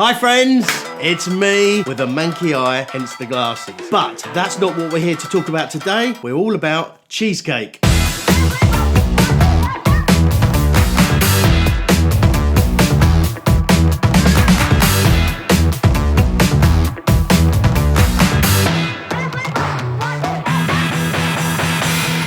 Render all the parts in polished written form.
Hi friends, it's me with a manky eye, hence the glasses. But that's not what we're here to talk about today. We're all about cheesecake.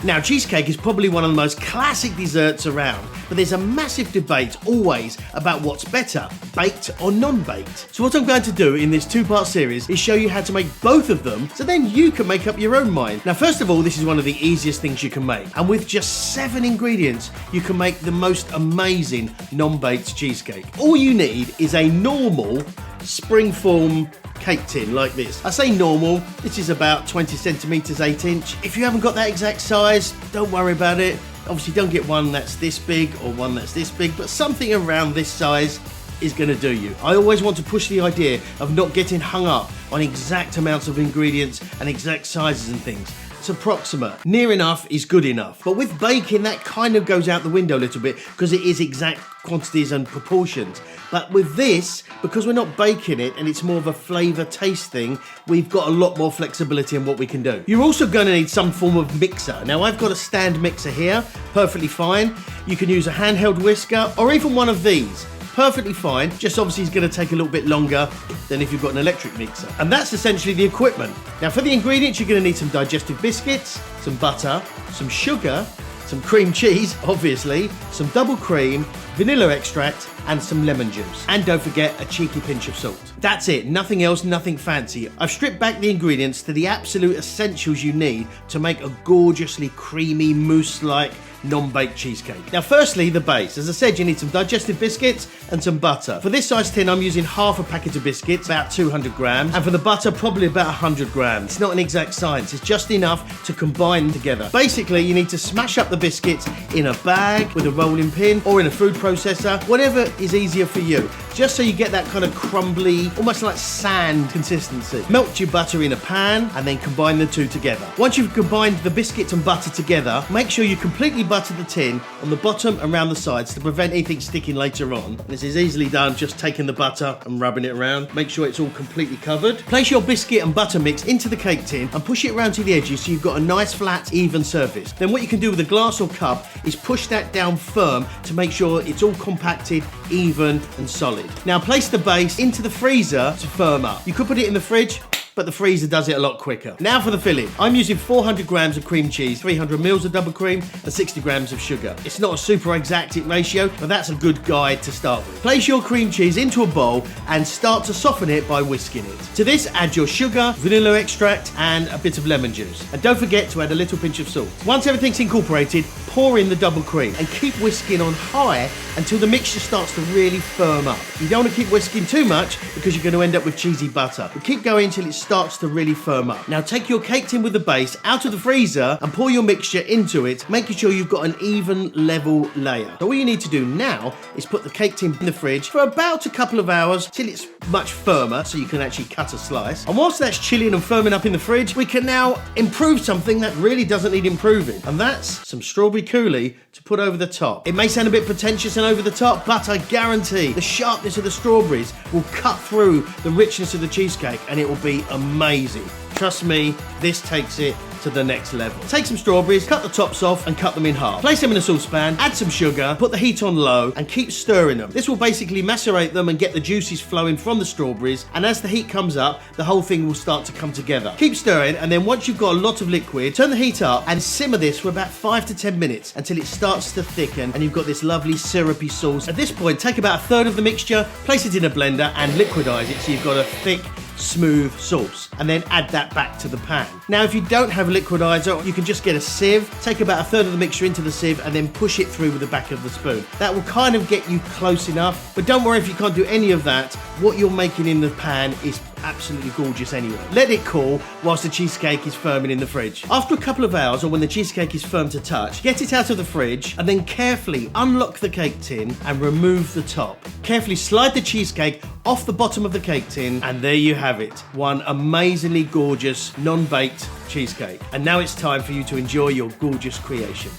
Now, cheesecake is probably one of the most classic desserts around, but there's a massive debate always about what's better, baked or non-baked. So what I'm going to do in this two-part series is show you how to make both of them, so then you can make up your own mind. Now, first of all, this is one of the easiest things you can make, and with just 7 ingredients, you can make the most amazing non-baked cheesecake. All you need is a normal springform cake tin like this. I say normal, this is about 20 centimeters, 8 inch. If you haven't got that exact size, don't worry about it. Obviously don't get one that's this big or one that's this big, but something around this size is gonna do you. I always want to push the idea of not getting hung up on exact amounts of ingredients and exact sizes and things. It's approximate. Near enough is good enough. But with baking, that kind of goes out the window a little bit because it is exact quantities and proportions. But with this, because we're not baking it and it's more of a flavour taste thing, we've got a lot more flexibility in what we can do. You're also going to need some form of mixer. Now I've got a stand mixer here, perfectly fine. You can use a handheld whisker or even one of these. Perfectly fine, just obviously it's going to take a little bit longer than if you've got an electric mixer. And that's essentially the equipment. Now for the ingredients, you're going to need some digestive biscuits, some butter, some sugar, some cream cheese, obviously, some double cream, vanilla extract, and some lemon juice. And don't forget a cheeky pinch of salt. That's it, nothing else, nothing fancy. I've stripped back the ingredients to the absolute essentials you need to make a gorgeously creamy, mousse-like non-baked cheesecake. Now firstly, the base. As I said, you need some digestive biscuits and some butter. For this size tin, I'm using half a packet of biscuits, about 200 grams, and for the butter, probably about 100 grams. It's not an exact science, it's just enough to combine together. Basically, you need to smash up the biscuits in a bag with a rolling pin or in a food processor, whatever is easier for you, just so you get that kind of crumbly, almost like sand consistency. Melt your butter in a pan and then combine the two together. Once you've combined the biscuits and butter together, make sure you completely butter the tin on the bottom and around the sides to prevent anything sticking later on. This is easily done just taking the butter and rubbing it around. Make sure it's all completely covered. Place your biscuit and butter mix into the cake tin and push it around to the edges so you've got a nice flat even surface. Then what you can do with a glass or cup is push that down firm to make sure it's all compacted, even and solid. Now place the base into the freezer to firm up. You could put it in the fridge, but the freezer does it a lot quicker. Now for the filling. I'm using 400 grams of cream cheese, 300 mils of double cream, and 60 grams of sugar. It's not a super exact ratio, but that's a good guide to start with. Place your cream cheese into a bowl and start to soften it by whisking it. To this, add your sugar, vanilla extract, and a bit of lemon juice. And don't forget to add a little pinch of salt. Once everything's incorporated, pour in the double cream and keep whisking on high until the mixture starts to really firm up. You don't want to keep whisking too much because you're going to end up with cheesy butter. But keep going until it starts to really firm up. Now take your cake tin with the base out of the freezer and pour your mixture into it, making sure you've got an even level layer. So all you need to do now is put the cake tin in the fridge for about a couple of hours till it's much firmer so you can actually cut a slice. And whilst that's chilling and firming up in the fridge, we can now improve something that really doesn't need improving, and that's some strawberry coulis to put over the top. It may sound a bit pretentious and over the top, but I guarantee the sharpness of the strawberries will cut through the richness of the cheesecake and it will be amazing. Trust me, this takes it to the next level. Take some strawberries, cut the tops off and cut them in half. Place them in a saucepan, add some sugar, put the heat on low and keep stirring them. This will basically macerate them and get the juices flowing from the strawberries, and as the heat comes up, the whole thing will start to come together. Keep stirring, and then once you've got a lot of liquid, turn the heat up and simmer this for about 5 to 10 minutes until it starts to thicken and you've got this lovely syrupy sauce. At this point, take about a third of the mixture, place it in a blender and liquidize it so you've got a thick, smooth sauce, and then add that back to the pan. Now if you don't have a liquidizer, you can just get a sieve, take about a third of the mixture into the sieve and then push it through with the back of the spoon. That will kind of get you close enough, but don't worry if you can't do any of that. What you're making in the pan is absolutely gorgeous anyway. Let it cool whilst the cheesecake is firming in the fridge. After a couple of hours, or when the cheesecake is firm to touch, get it out of the fridge and then carefully unlock the cake tin and remove the top. Carefully slide the cheesecake off the bottom of the cake tin, and there you have it. One amazingly gorgeous non-baked cheesecake. And now it's time for you to enjoy your gorgeous creation.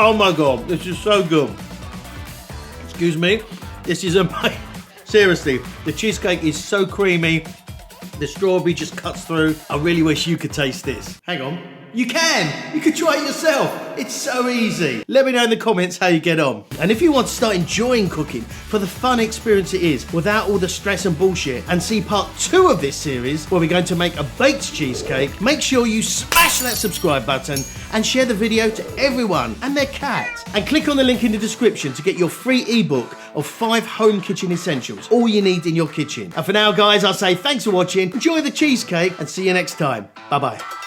Oh my God, this is so good. Excuse me, this is amazing. Seriously, the cheesecake is so creamy. The strawberry just cuts through. I really wish you could taste this. Hang on. You can! You can try it yourself. It's so easy. Let me know in the comments how you get on. And if you want to start enjoying cooking for the fun experience it is without all the stress and bullshit and see part 2 of this series where we're going to make a baked cheesecake, make sure you smash that subscribe button and share the video to everyone and their cat. And click on the link in the description to get your free ebook of 5 home kitchen essentials, all you need in your kitchen. And for now guys, I'll say thanks for watching, enjoy the cheesecake and see you next time. Bye bye.